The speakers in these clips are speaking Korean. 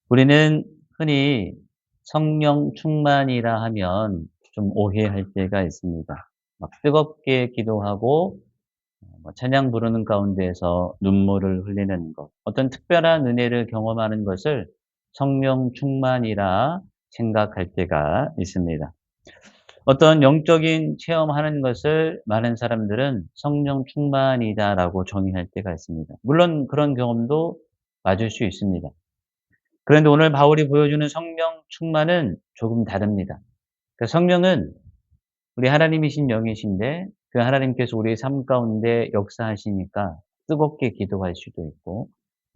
우리는 흔히 성령 충만이라 하면 좀 오해할 때가 있습니다. 막 뜨겁게 기도하고 찬양 부르는 가운데에서 눈물을 흘리는 것, 어떤 특별한 은혜를 경험하는 것을 성령 충만이라 생각할 때가 있습니다. 어떤 영적인 체험하는 것을 많은 사람들은 성령 충만이다라고 정의할 때가 있습니다. 물론 그런 경험도 맞을 수 있습니다. 그런데 오늘 바울이 보여주는 성령 충만은 조금 다릅니다. 그 성령은 우리 하나님이신 영이신데 그 하나님께서 우리의 삶 가운데 역사하시니까 뜨겁게 기도할 수도 있고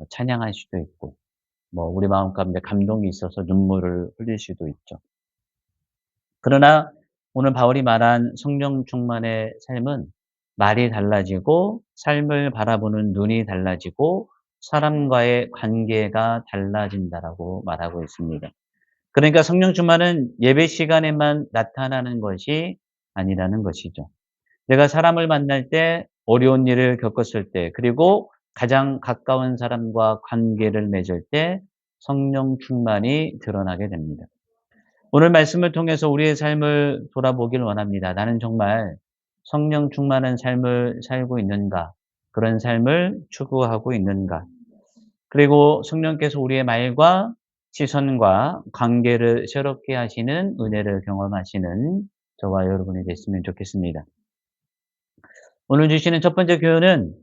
찬양할 수도 있고 우리 마음 가운데 감동이 있어서 눈물을 흘릴 수도 있죠. 그러나 오늘 바울이 말한 성령 충만의 삶은 말이 달라지고 삶을 바라보는 눈이 달라지고 사람과의 관계가 달라진다라고 말하고 있습니다. 그러니까 성령 충만은 예배 시간에만 나타나는 것이 아니라는 것이죠. 내가 사람을 만날 때, 어려운 일을 겪었을 때, 그리고 가장 가까운 사람과 관계를 맺을 때 성령 충만이 드러나게 됩니다. 오늘 말씀을 통해서 우리의 삶을 돌아보길 원합니다. 나는 정말 성령 충만한 삶을 살고 있는가? 그런 삶을 추구하고 있는가? 그리고 성령께서 우리의 말과 시선과 관계를 새롭게 하시는 은혜를 경험하시는 저와 여러분이 됐으면 좋겠습니다. 오늘 주시는 첫 번째 교훈은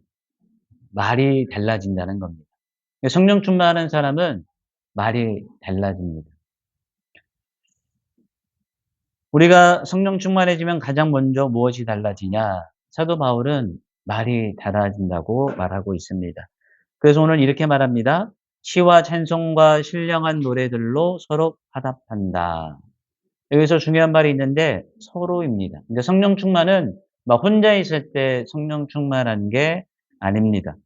말이 달라진다는 겁니다. 성령 충만한 사람은 말이 달라집니다. 우리가 성령 충만해지면 가장 먼저 무엇이 달라지냐? 사도 바울은 말이 달라진다고 말하고 있습니다. 그래서 오늘 이렇게 말합니다. 시와 찬송과 신령한 노래들로 서로 화답한다. 여기서 중요한 말이 있는데 서로입니다. 그러니까 성령 충만은 막 혼자 있을 때 성령 충만한 게 아닙니다.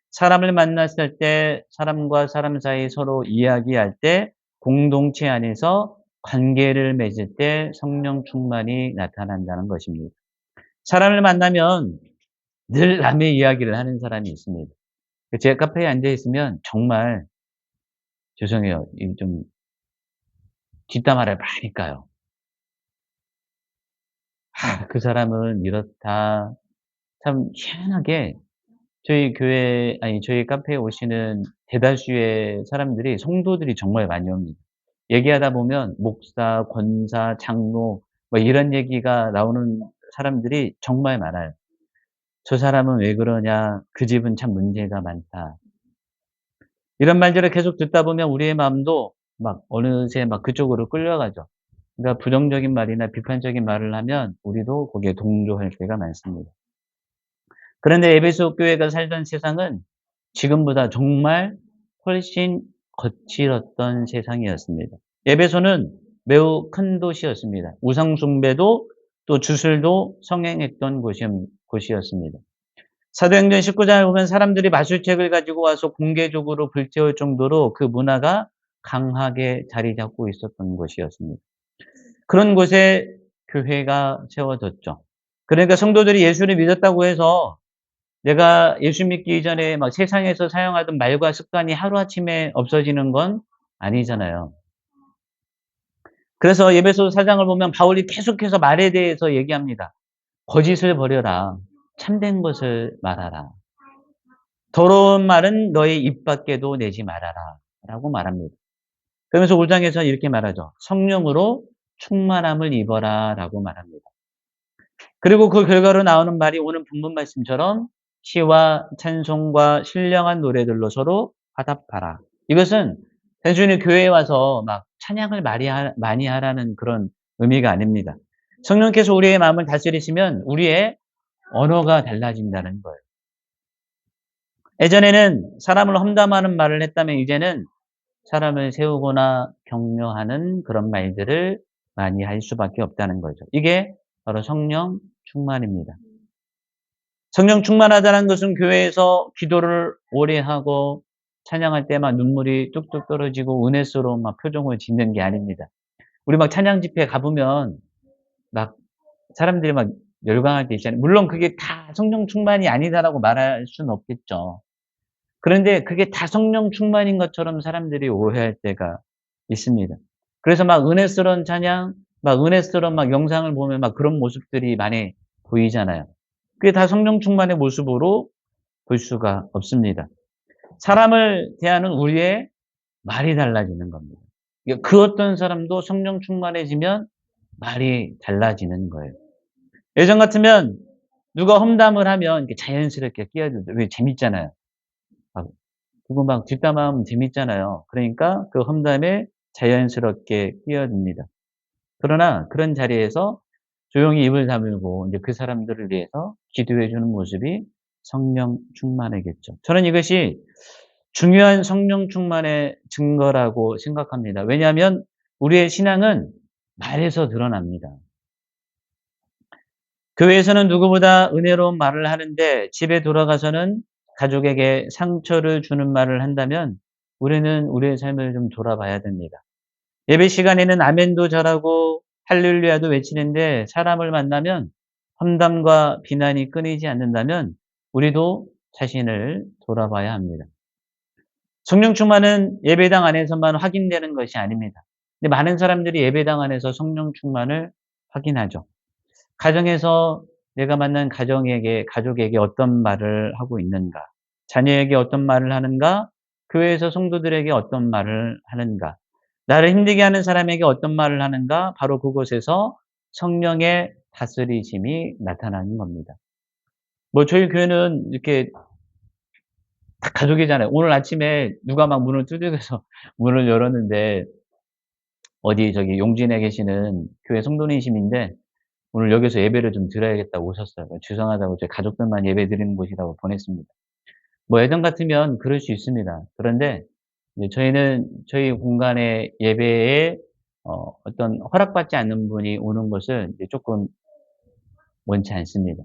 사람을 만났을 때 사람과 사람 사이 서로 이야기할 때 공동체 안에서 관계를 맺을 때 성령 충만이 나타난다는 것입니다. 사람을 만나면 늘 남의 이야기를 하는 사람이 있습니다. 제 카페에 앉아 있으면 정말 죄송해요. 좀 뒷담화를 많이 까요. 그 사람은 이렇다. 참 희한하게 저희 카페에 오시는 대다수의 사람들이 성도들이 정말 많이 옵니다. 얘기하다 보면 목사, 권사, 장로 이런 얘기가 나오는 사람들이 정말 많아요. "저 사람은 왜 그러냐. 그 집은 참 문제가 많다." 이런 말들을 계속 듣다 보면 우리의 마음도 막 어느새 막 그쪽으로 끌려가죠. 그러니까 부정적인 말이나 비판적인 말을 하면 우리도 거기에 동조할 때가 많습니다. 그런데 에베소 교회가 살던 세상은 지금보다 정말 훨씬 거칠었던 세상이었습니다. 에베소는 매우 큰 도시였습니다. 우상 숭배도 또 주술도 성행했던 곳이었습니다. 사도행전 19장에 보면 사람들이 마술책을 가지고 와서 공개적으로 불태울 정도로 그 문화가 강하게 자리 잡고 있었던 곳이었습니다. 그런 곳에 교회가 세워졌죠. 그러니까 성도들이 예수를 믿었다고 해서 내가 예수 믿기 이전에 막 세상에서 사용하던 말과 습관이 하루아침에 없어지는 건 아니잖아요. 그래서 에베소 4장을 보면 바울이 계속해서 말에 대해서 얘기합니다. 거짓을 버려라. 참된 것을 말하라. 더러운 말은 너의 입 밖에도 내지 말아라. 라고 말합니다. 그러면서 5장에서 이렇게 말하죠. 성령으로 충만함을 입어라. 라고 말합니다. 그리고 그 결과로 나오는 말이 오늘 본문 말씀처럼 시와 찬송과 신령한 노래들로 서로 화답하라. 이것은 단순히 교회에 와서 막 찬양을 많이 하라는 그런 의미가 아닙니다. 성령께서 우리의 마음을 다스리시면 우리의 언어가 달라진다는 거예요. 예전에는 사람을 험담하는 말을 했다면 이제는 사람을 세우거나 격려하는 그런 말들을 많이 할 수밖에 없다는 거죠. 이게 바로 성령 충만입니다. 성령 충만하다는 것은 교회에서 기도를 오래 하고 찬양할 때 막 눈물이 뚝뚝 떨어지고 은혜스러운 막 표정을 짓는 게 아닙니다. 우리 막 찬양 집회 가보면 막 사람들이 막 열광할 때 있잖아요. 물론 그게 다 성령 충만이 아니다라고 말할 수는 없겠죠. 그런데 그게 다 성령 충만인 것처럼 사람들이 오해할 때가 있습니다. 그래서 막 은혜스러운 찬양, 막 은혜스러운 막 영상을 보면 막 그런 모습들이 많이 보이잖아요. 그게 다 성령 충만의 모습으로 볼 수가 없습니다. 사람을 대하는 우리의 말이 달라지는 겁니다. 그 어떤 사람도 성령 충만해지면 말이 달라지는 거예요. 예전 같으면 누가 험담을 하면 이렇게 자연스럽게 끼어들죠. 왜 재밌잖아요. 막 그거 막 뒷담화하면 재밌잖아요. 그러니까 그 험담에 자연스럽게 끼어듭니다. 그러나 그런 자리에서 조용히 입을 다물고 이제 그 사람들을 위해서 기도해 주는 모습이 성령 충만이겠죠. 저는 이것이 중요한 성령 충만의 증거라고 생각합니다. 왜냐하면 우리의 신앙은 말에서 드러납니다. 교회에서는 누구보다 은혜로운 말을 하는데 집에 돌아가서는 가족에게 상처를 주는 말을 한다면 우리는 우리의 삶을 좀 돌아봐야 됩니다. 예배 시간에는 아멘도 잘하고 할렐루야도 외치는데 사람을 만나면 험담과 비난이 끊이지 않는다면 우리도 자신을 돌아봐야 합니다. 성령 충만은 예배당 안에서만 확인되는 것이 아닙니다. 근데 많은 사람들이 예배당 안에서 성령 충만을 확인하죠. 가정에서 내가 만난 가족에게 어떤 말을 하고 있는가? 자녀에게 어떤 말을 하는가? 교회에서 성도들에게 어떤 말을 하는가? 나를 힘들게 하는 사람에게 어떤 말을 하는가? 바로 그곳에서 성령의 다스리심이 나타나는 겁니다. 뭐 저희 교회는 이렇게 다 가족이잖아요. 오늘 아침에 누가 막 문을 두들겨서 문을 열었는데 어디 저기 용진에 계시는 교회 성도님이신데 오늘 여기서 예배를 좀 드려야겠다고 오셨어요. 죄송하다고 저희 가족들만 예배드리는 곳이라고 보냈습니다. 뭐 예전 같으면 그럴 수 있습니다. 그런데 이제 저희는 저희 공간에 예배에 어떤 허락받지 않는 분이 오는 것을 이제 쪼끔 원치 않습니다.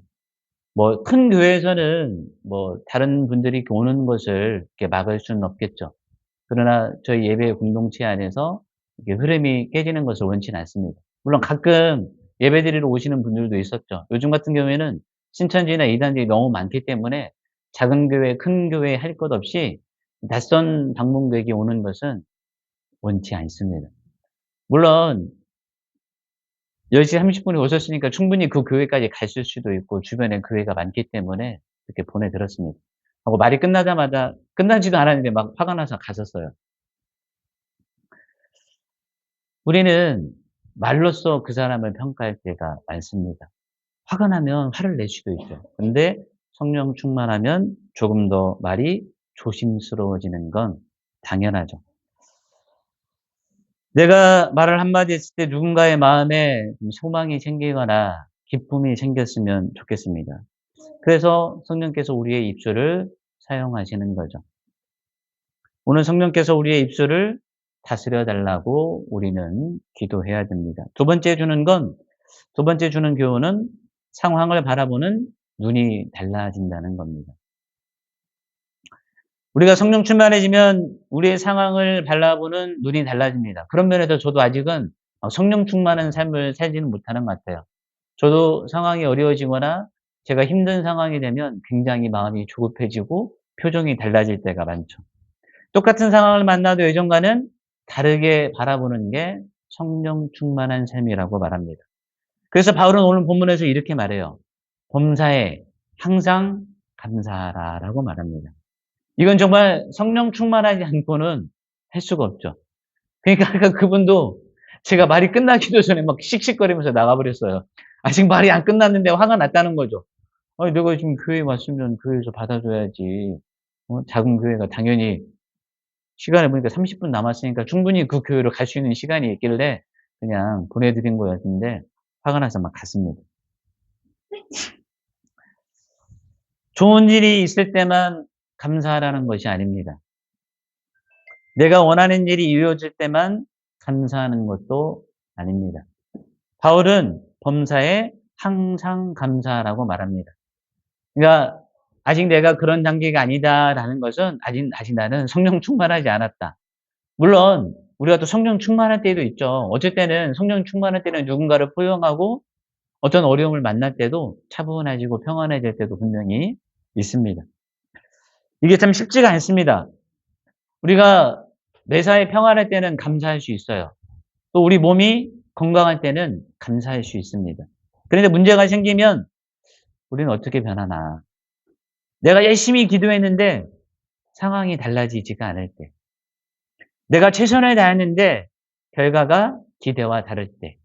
뭐 큰 교회에서는 뭐 다른 분들이 이렇게 오는 것을 이렇게 막을 수는 없겠죠. 그러나 저희 예배 공동체 안에서 이게 흐름이 깨지는 것을 원치는 않습니다. 물론 가끔 예배드리러 오시는 분들도 있었죠. 요즘 같은 경우에는 신천지나 이단들이 너무 많기 때문에 작은 교회, 큰 교회 할 것 없이 낯선 방문객이 오는 것은 원치 않습니다. 물론 10시 30분에 오셨으니까 충분히 그 교회까지 가실 수도 있고 주변에 교회가 많기 때문에 그렇게 보내드렸습니다. 하고 말이 끝나자마자 끝나지도 않았는데 막 화가 나서 갔었어요. 우리는 말로써 그 사람을 평가할 때가 많습니다. 화가 나면 화를 낼 수도 있어요. 근데 성령 충만하면 조금 더 말이 조심스러워지는 건 당연하죠. 내가 말을 한마디 했을 때 누군가의 마음에 좀 소망이 생기거나 기쁨이 생겼으면 좋겠습니다. 그래서 성령께서 우리의 입술을 사용하시는 거죠. 오늘 성령께서 우리의 입술을 다스려 달라고 우리는 기도해야 됩니다. 두 번째 주는 교훈은 상황을 바라보는 눈이 달라진다는 겁니다. 우리가 성령 충만해지면 우리의 상황을 바라보는 눈이 달라집니다. 그런 면에서 저도 아직은 성령 충만한 삶을 살지는 못하는 것 같아요. 저도 상황이 어려워지거나 제가 힘든 상황이 되면 굉장히 마음이 조급해지고 표정이 달라질 때가 많죠. 똑같은 상황을 만나도 예전과는 다르게 바라보는 게 성령 충만한 삶이라고 말합니다. 그래서 바울은 오늘 본문에서 이렇게 말해요. 범사에 항상 감사하라라고 말합니다. 이건 정말 성령 충만하지 않고는 할 수가 없죠. 그러니까 아까 그분도 제가 말이 끝나기도 전에 막 씩씩거리면서 나가버렸어요. 아직 말이 안 끝났는데 화가 났다는 거죠. 아니 내가 지금 교회에 왔으면 교회에서 받아줘야지. 작은 교회가 당연히 시간을 보니까 30분 남았으니까 충분히 그 교회로 갈 수 있는 시간이 있길래 그냥 보내드린 거였는데 화가 나서 막 갔습니다. 좋은 일이 있을 때만 감사하라는 것이 아닙니다. 내가 원하는 일이 이루어질 때만 감사하는 것도 아닙니다. 바울은 범사에 항상 감사하라고 말합니다. 그러니까 아직 내가 그런 단계가 아니다라는 것은 아직 나는 성령 충만하지 않았다. 물론 우리가 또 성령 충만할 때도 있죠. 어쩔 때는 성령 충만할 때는 누군가를 포용하고 어떤 어려움을 만날 때도 차분해지고 평안해질 때도 분명히 있습니다. 이게 참 쉽지가 않습니다. 우리가 매사에 평안할 때는 감사할 수 있어요. 또 우리 몸이 건강할 때는 감사할 수 있습니다. 그런데 문제가 생기면 우리는 어떻게 변하나. 내가 열심히 기도했는데 상황이 달라지지가 않을 때. 내가 최선을 다했는데 결과가 기대와 다를 때.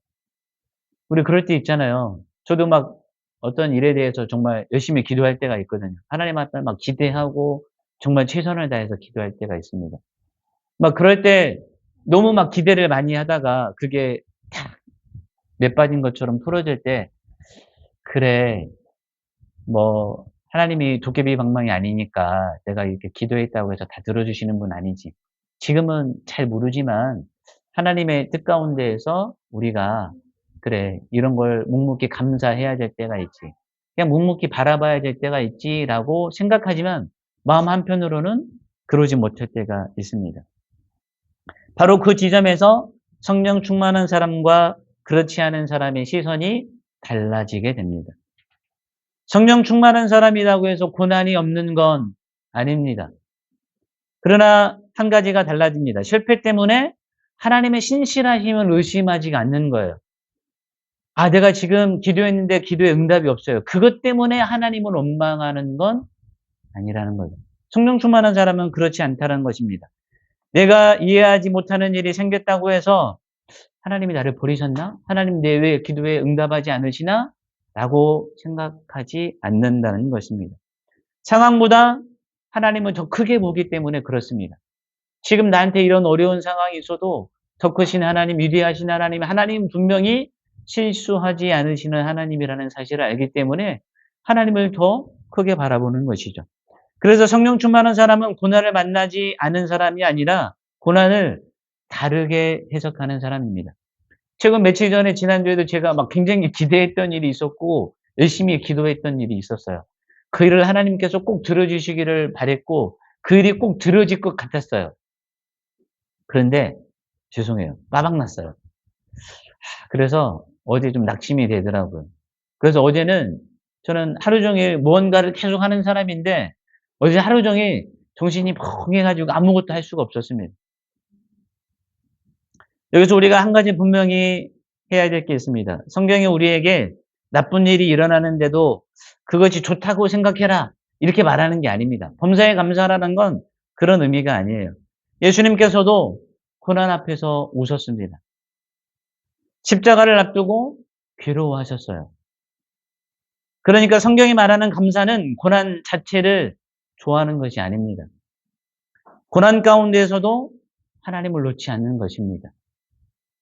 우리 그럴 때 있잖아요. 저도 막 어떤 일에 대해서 정말 열심히 기도할 때가 있거든요. 하나님 앞에 막 기대하고 정말 최선을 다해서 기도할 때가 있습니다. 막 그럴 때 너무 막 기대를 많이 하다가 그게 탁 매 빠진 것처럼 풀어질 때 '그래. 뭐 하나님이 도깨비 방망이 아니니까 내가 이렇게 기도했다고 해서 다 들어주시는 분 아니지. 지금은 잘 모르지만 하나님의 뜻 가운데에서 우리가 그래 이런 걸 묵묵히 감사해야 될 때가 있지. 그냥 묵묵히 바라봐야 될 때가 있지'라고 생각하지만 마음 한편으로는 그러지 못할 때가 있습니다. 바로 그 지점에서 성령 충만한 사람과 그렇지 않은 사람의 시선이 달라지게 됩니다. 성령 충만한 사람이라고 해서 고난이 없는 건 아닙니다. 그러나 한 가지가 달라집니다. 실패 때문에 하나님의 신실하심을 의심하지가 않는 거예요. 아, 내가 지금 기도했는데 기도에 응답이 없어요. 그것 때문에 하나님을 원망하는 건 아니라는 거죠. 성령 충만한 사람은 그렇지 않다는 것입니다. 내가 이해하지 못하는 일이 생겼다고 해서 '하나님이 나를 버리셨나? 하나님 내 왜 기도에 응답하지 않으시나?' 라고 생각하지 않는다는 것입니다. 상황보다 하나님을 더 크게 보기 때문에 그렇습니다. 지금 나한테 이런 어려운 상황이 있어도 더 크신 하나님, 위대하신 하나님, 하나님 분명히 실수하지 않으시는 하나님이라는 사실을 알기 때문에 하나님을 더 크게 바라보는 것이죠. 그래서 성령 충만한 사람은 고난을 만나지 않은 사람이 아니라 고난을 다르게 해석하는 사람입니다. 최근 며칠 전에 지난주에도 제가 막 굉장히 기대했던 일이 있었고 열심히 기도했던 일이 있었어요. 그 일을 하나님께서 꼭 들어주시기를 바랬고 그 일이 꼭 들어질 것 같았어요. 그런데 죄송해요. 빠박 났어요. 그래서 어제 좀 낙심이 되더라고요. 그래서 어제는 저는 하루 종일 무언가를 계속 하는 사람인데 어제 하루 종일 정신이 멍해 가지고 아무것도 할 수가 없었습니다. 여기서 우리가 한 가지 분명히 해야 될 게 있습니다. 성경이 우리에게 나쁜 일이 일어나는데도 "그것이 좋다고 생각해라." 이렇게 말하는 게 아닙니다. 범사에 감사하라는 건 그런 의미가 아니에요. 예수님께서도 고난 앞에서 우셨습니다. 십자가를 앞두고 괴로워하셨어요. 그러니까 성경이 말하는 감사는 고난 자체를 좋아하는 것이 아닙니다. 고난 가운데에서도 하나님을 놓지 않는 것입니다.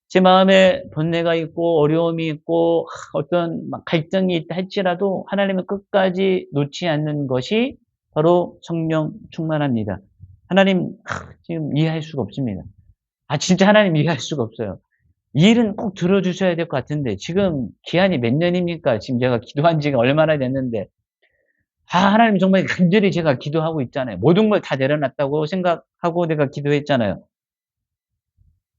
제 마음에 번뇌가 있고 어려움이 있고 어떤 막 갈등이 있다 할지라도 하나님을 끝까지 놓지 않는 것이 바로 성령 충만합니다. 하나님 지금 이해할 수가 없습니다. 아, 진짜 하나님 이해할 수가 없어요. 이 일은 꼭 들어주셔야 될 것 같은데 지금 기한이 몇 년입니까? 지금 제가 기도한 지가 얼마나 됐는데 하나님 정말 간절히 제가 기도하고 있잖아요. 모든 걸 다 내려놨다고 생각하고 내가 기도했잖아요.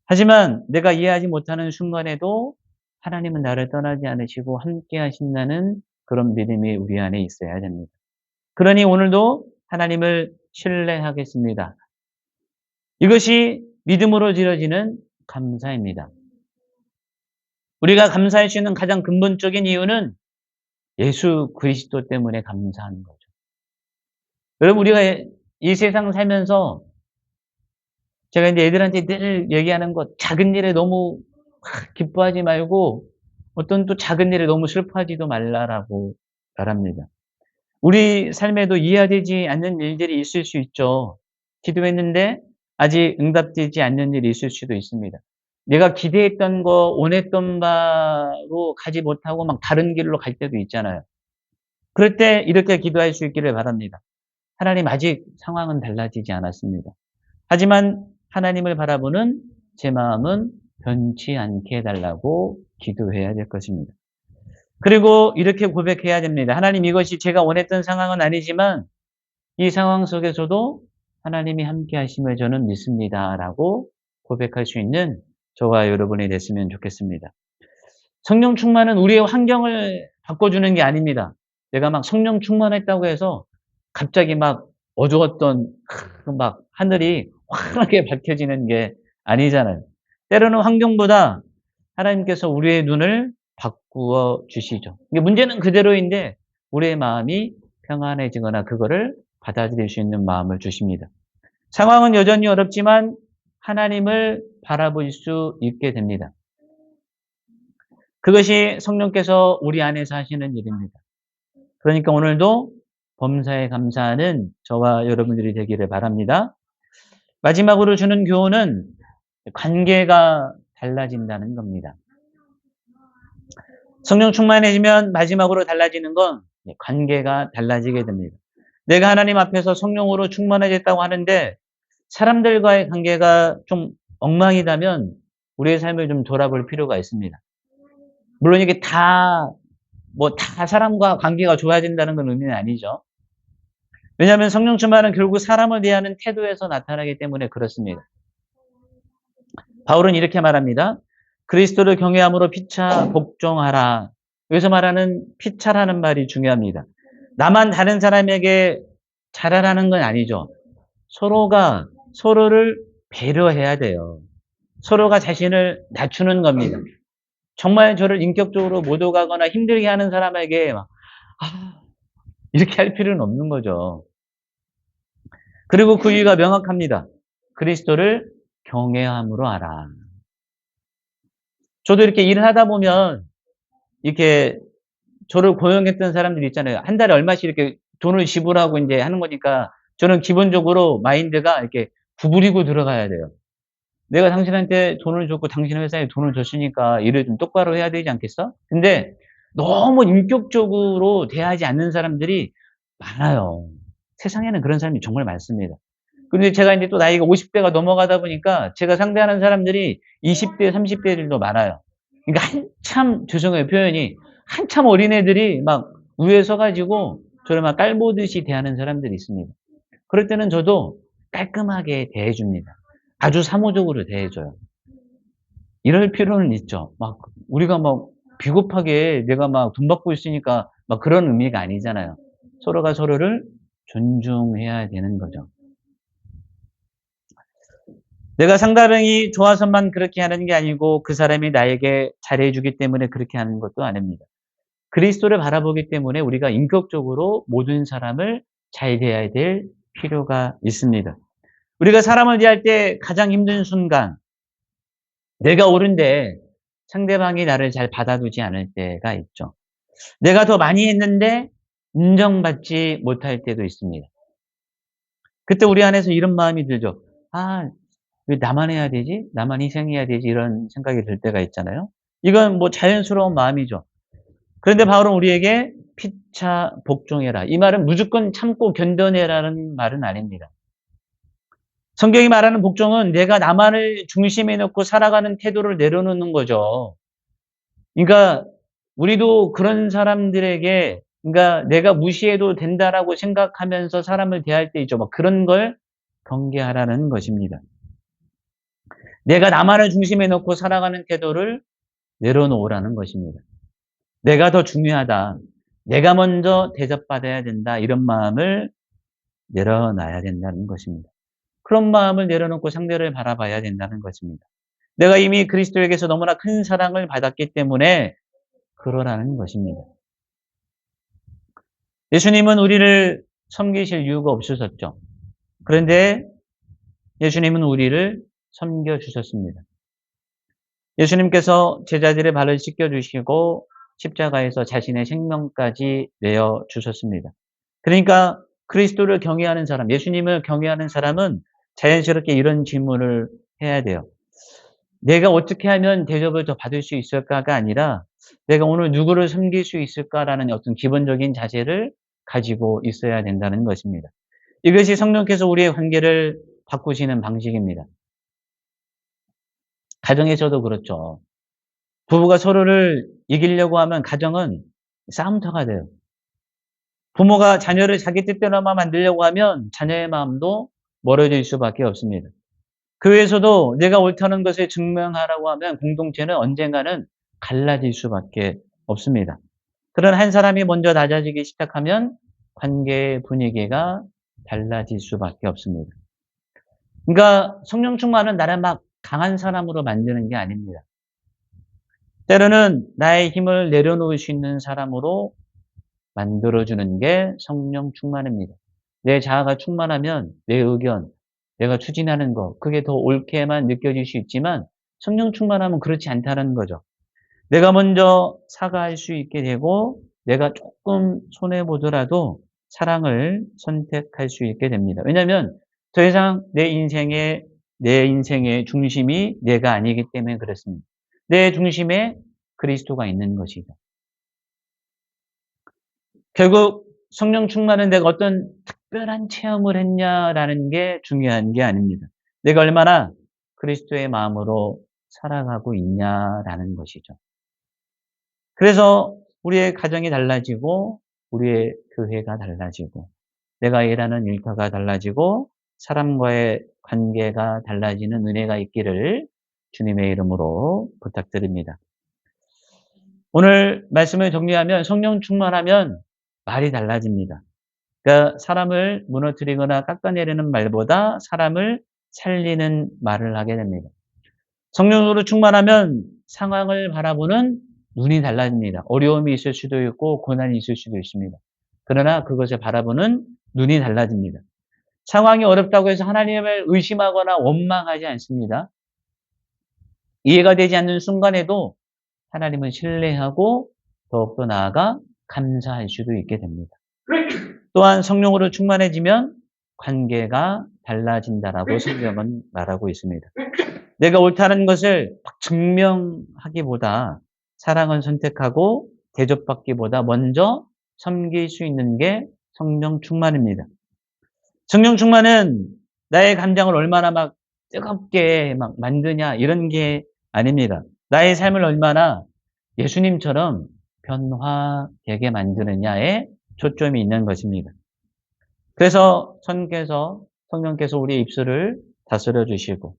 하지만 내가 이해하지 못하는 순간에도 하나님은 나를 떠나지 않으시고 함께 하신다는 그런 믿음이 우리 안에 있어야 됩니다. 그러니 오늘도 하나님을 신뢰하겠습니다. 이것이 믿음으로 지어지는 감사입니다. 우리가 감사할 수 있는 가장 근본적인 이유는 예수 그리스도 때문에 감사하는 거죠. 여러분, 우리가 이 세상 살면서 제가 이제 애들한테 늘 얘기하는 것, 작은 일에 너무 기뻐하지 말고 어떤 또 작은 일에 너무 슬퍼하지도 말라라고 말합니다. 우리 삶에도 이해되지 않는 일들이 있을 수 있죠. 기도했는데 아직 응답되지 않는 일이 있을 수도 있습니다. 내가 기대했던 거, 원했던 바로 가지 못하고 막 다른 길로 갈 때도 있잖아요. 그럴 때 이렇게 기도할 수 있기를 바랍니다. 하나님, 아직 상황은 달라지지 않았습니다. 하지만 하나님을 바라보는 제 마음은 변치 않게 해달라고 기도해야 될 것입니다. 그리고 이렇게 고백해야 됩니다. 하나님, 이것이 제가 원했던 상황은 아니지만 이 상황 속에서도 하나님이 함께 하심을 저는 믿습니다. 라고 고백할 수 있는 저와 여러분이 됐으면 좋겠습니다. 성령 충만은 우리의 환경을 바꿔주는 게 아닙니다. 내가 막 성령 충만했다고 해서 갑자기 막 어두웠던 막 하늘이 환하게 밝혀지는 게 아니잖아요. 때로는 환경보다 하나님께서 우리의 눈을 바꾸어 주시죠. 이게 문제는 그대로인데 우리의 마음이 평안해지거나 그거를 받아들일 수 있는 마음을 주십니다. 상황은 여전히 어렵지만 하나님을 바라볼 수 있게 됩니다. 그것이 성령께서 우리 안에서 하시는 일입니다. 그러니까 오늘도 범사에 감사하는 저와 여러분들이 되기를 바랍니다. 마지막으로 주는 교훈은 관계가 달라진다는 겁니다. 성령 충만해지면 마지막으로 달라지는 건 관계가 달라지게 됩니다. 내가 하나님 앞에서 성령으로 충만해졌다고 하는데 사람들과의 관계가 좀 엉망이라면 우리의 삶을 좀 돌아볼 필요가 있습니다. 물론 이게 다 사람과 관계가 좋아진다는 건 의미는 아니죠. 왜냐하면 성령 충만은 결국 사람을 대하는 태도에서 나타나기 때문에 그렇습니다. 바울은 이렇게 말합니다. 그리스도를 경외함으로 피차 복종하라. 여기서 말하는 피차라는 말이 중요합니다. 나만 다른 사람에게 잘하라는 건 아니죠. 서로가 서로를 배려해야 돼요. 서로가 자신을 낮추는 겁니다. 정말 저를 인격적으로 못 오가거나 힘들게 하는 사람에게 이렇게 할 필요는 없는 거죠. 그리고 그 이유가 명확합니다. 그리스도를 경외함으로 하라. 저도 이렇게 일을 하다 보면 이렇게 저를 고용했던 사람들이 있잖아요. 한 달에 얼마씩 이렇게 돈을 지불하고 이제 하는 거니까 저는 기본적으로 마인드가 이렇게 구부리고 들어가야 돼요. 내가 당신한테 돈을 줬고 당신 회사에 돈을 줬으니까 일을 좀 똑바로 해야 되지 않겠어? 근데 너무 인격적으로 대하지 않는 사람들이 많아요. 세상에는 그런 사람이 정말 많습니다. 근데 제가 이제 또 나이가 50대가 넘어가다 보니까 제가 상대하는 사람들이 20대, 30대들도 많아요. 그러니까 한참, 죄송해요, 표현이. 한참 어린애들이 막 위에 서가지고 저를 막 깔보듯이 대하는 사람들이 있습니다. 그럴 때는 저도 깔끔하게 대해줍니다. 아주 사무적으로 대해줘요. 이럴 필요는 있죠. 우리가 비겁하게 내가 돈 받고 있으니까 그런 의미가 아니잖아요. 서로가 서로를 존중해야 되는 거죠. 내가 상대방이 좋아서만 그렇게 하는 게 아니고 그 사람이 나에게 잘해주기 때문에 그렇게 하는 것도 아닙니다. 그리스도를 바라보기 때문에 우리가 인격적으로 모든 사람을 잘 대해야 될 필요가 있습니다. 우리가 사람을 대할 때 가장 힘든 순간, 내가 옳은데 상대방이 나를 잘 받아주지 않을 때가 있죠. 내가 더 많이 했는데 인정받지 못할 때도 있습니다. 그때 우리 안에서 이런 마음이 들죠. 왜 나만 해야 되지? 나만 희생해야 되지? 이런 생각이 들 때가 있잖아요. 이건 자연스러운 마음이죠. 그런데 바울은 우리에게 피차 복종해라. 이 말은 무조건 참고 견뎌내라는 말은 아닙니다. 성경이 말하는 복종은 내가 나만을 중심에 놓고 살아가는 태도를 내려놓는 거죠. 그러니까 우리도 그런 사람들에게 그러니까 내가 무시해도 된다라고 생각하면서 사람을 대할 때 있죠. 그런 걸 경계하라는 것입니다. 내가 나만을 중심에 놓고 살아가는 태도를 내려놓으라는 것입니다. 내가 더 중요하다. 내가 먼저 대접받아야 된다. 이런 마음을 내려놔야 된다는 것입니다. 그런 마음을 내려놓고 상대를 바라봐야 된다는 것입니다. 내가 이미 그리스도에게서 너무나 큰 사랑을 받았기 때문에 그러라는 것입니다. 예수님은 우리를 섬기실 이유가 없으셨죠. 그런데 예수님은 우리를 섬겨주셨습니다. 예수님께서 제자들의 발을 씻겨주시고 십자가에서 자신의 생명까지 내어주셨습니다. 그러니까 그리스도를 경외하는 사람, 예수님을 경외하는 사람은 자연스럽게 이런 질문을 해야 돼요. 내가 어떻게 하면 대접을 더 받을 수 있을까가 아니라 내가 오늘 누구를 섬길 수 있을까라는 어떤 기본적인 자세를 가지고 있어야 된다는 것입니다. 이것이 성령께서 우리의 관계를 바꾸시는 방식입니다. 가정에서도 그렇죠. 부부가 서로를 이기려고 하면 가정은 싸움터가 돼요. 부모가 자녀를 자기 뜻대로만 만들려고 하면 자녀의 마음도 멀어질 수밖에 없습니다. 교회에서도 내가 옳다는 것을 증명하라고 하면 공동체는 언젠가는 갈라질 수밖에 없습니다. 그런 한 사람이 먼저 낮아지기 시작하면 관계의 분위기가 달라질 수밖에 없습니다. 그러니까 성령 충만은 나를 막 강한 사람으로 만드는 게 아닙니다. 때로는 나의 힘을 내려놓을 수 있는 사람으로 만들어주는 게 성령 충만입니다. 내 자아가 충만하면 내 의견, 내가 추진하는 거, 그게 더 옳게만 느껴질 수 있지만 성령 충만하면 그렇지 않다는 거죠. 내가 먼저 사과할 수 있게 되고 내가 조금 손해보더라도 사랑을 선택할 수 있게 됩니다. 왜냐하면 더 이상 내 인생의 중심이 내가 아니기 때문에 그렇습니다. 내 중심에 그리스도가 있는 것이죠. 결국 성령 충만은 내가 어떤 특별한 체험을 했냐라는 게 중요한 게 아닙니다. 내가 얼마나 그리스도의 마음으로 살아가고 있냐라는 것이죠. 그래서 우리의 가정이 달라지고 우리의 교회가 달라지고 내가 일하는 일터가 달라지고 사람과의 관계가 달라지는 은혜가 있기를 주님의 이름으로 부탁드립니다. 오늘 말씀을 정리하면 성령 충만하면 말이 달라집니다. 그러니까 사람을 무너뜨리거나 깎아내리는 말보다 사람을 살리는 말을 하게 됩니다. 성령으로 충만하면 상황을 바라보는 눈이 달라집니다. 어려움이 있을 수도 있고 고난이 있을 수도 있습니다. 그러나 그것을 바라보는 눈이 달라집니다. 상황이 어렵다고 해서 하나님을 의심하거나 원망하지 않습니다. 이해가 되지 않는 순간에도 하나님을 신뢰하고 더욱더 나아가 감사할 수도 있게 됩니다. 또한 성령으로 충만해지면 관계가 달라진다라고 성경은 말하고 있습니다. 내가 옳다는 것을 증명하기보다 사랑을 선택하고 대접받기보다 먼저 섬길 수 있는 게 성령 충만입니다. 성령 충만은 나의 감정을 얼마나 막 뜨겁게 막 만드냐 이런 게 아닙니다. 나의 삶을 얼마나 예수님처럼 변화되게 만드느냐에 초점이 있는 것입니다. 그래서 성령께서 우리의 입술을 다스려 주시고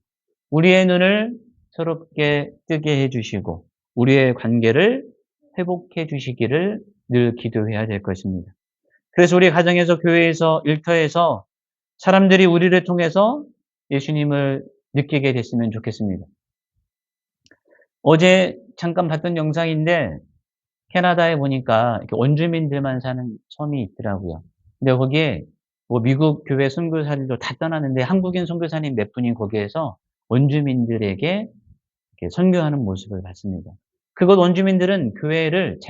우리의 눈을 새롭게 뜨게 해 주시고 우리의 관계를 회복해 주시기를 늘 기도해야 될 것입니다. 그래서 우리 가정에서 교회에서 일터에서 사람들이 우리를 통해서 예수님을 느끼게 됐으면 좋겠습니다. 어제 잠깐 봤던 영상인데 캐나다에 보니까 이렇게 원주민들만 사는 섬이 있더라고요. 근데 거기에 뭐 미국 교회 선교사들도 다 떠나는데 한국인 선교사님 몇 분이 거기에서 원주민들에게 이렇게 선교하는 모습을 봤습니다. 그곳 원주민들은 교회에서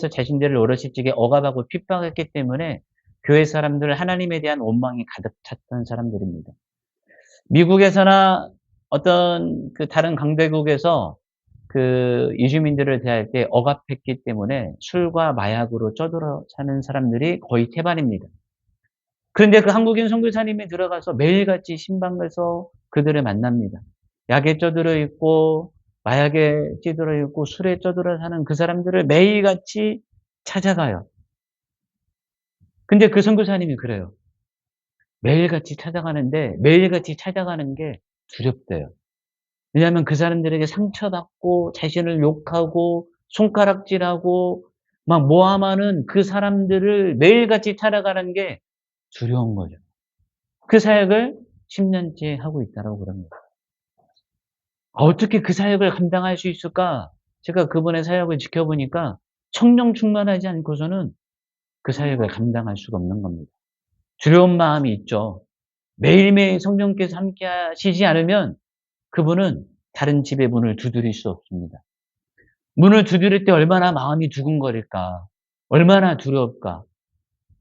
자신들을 어렸을 적에 억압하고 핍박했기 때문에 교회 사람들 하나님에 대한 원망이 가득 찼던 사람들입니다. 미국에서나 어떤 그 다른 강대국에서 그 이주민들을 대할 때 억압했기 때문에 술과 마약으로 쪄들어 사는 사람들이 거의 태반입니다. 그런데 그 한국인 선교사님이 들어가서 매일같이 신방에서 그들을 만납니다. 약에 쪄들어 있고 마약에 찌들어 있고 술에 쪄들어 사는 그 사람들을 매일같이 찾아가요. 근데 그 선교사님이 그래요. 매일같이 찾아가는데 매일같이 찾아가는 게 두렵대요. 왜냐하면 그 사람들에게 상처받고 자신을 욕하고 손가락질하고 막 모함하는 그 사람들을 매일같이 찾아가는 게 두려운 거죠. 그 사역을 10년째 하고 있다고 그럽니다. 어떻게 그 사역을 감당할 수 있을까? 제가 그분의 사역을 지켜보니까 성령 충만하지 않고서는 그 사역을 감당할 수가 없는 겁니다. 두려운 마음이 있죠. 매일매일 성령께서 함께 하시지 않으면 그분은 다른 집의 문을 두드릴 수 없습니다. 문을 두드릴 때 얼마나 마음이 두근거릴까? 얼마나 두려울까?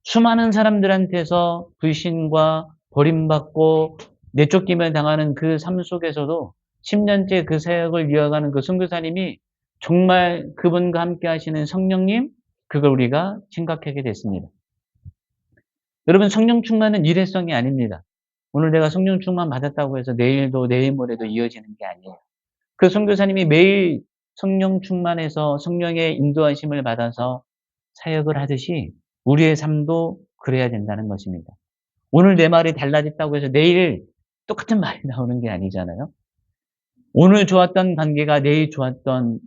수많은 사람들한테서 불신과 버림받고 내쫓김을 당하는 그 삶 속에서도 10년째 그 사역을 이어가는 그 선교사님이 정말 그분과 함께 하시는 성령님, 그걸 우리가 생각하게 됐습니다. 여러분, 성령 충만은 일회성이 아닙니다. 오늘 내가 성령 충만 받았다고 해서 내일도 내일 모레도 이어지는 게 아니에요. 그 선교사님이 매일 성령 충만해서 성령의 인도하심을 받아서 사역을 하듯이 우리의 삶도 그래야 된다는 것입니다. 오늘 내 말이 달라졌다고 해서 내일 똑같은 말이 나오는 게 아니잖아요. 오늘 좋았던 관계가 내일 좋았던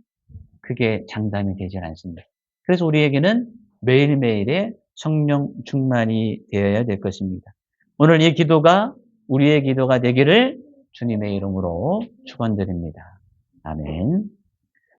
그게 장담이 되질 않습니다. 그래서 우리에게는 매일매일의 성령 충만이 되어야 될 것입니다. 오늘 이 기도가 우리의 기도가 되기를 주님의 이름으로 축원드립니다. 아멘.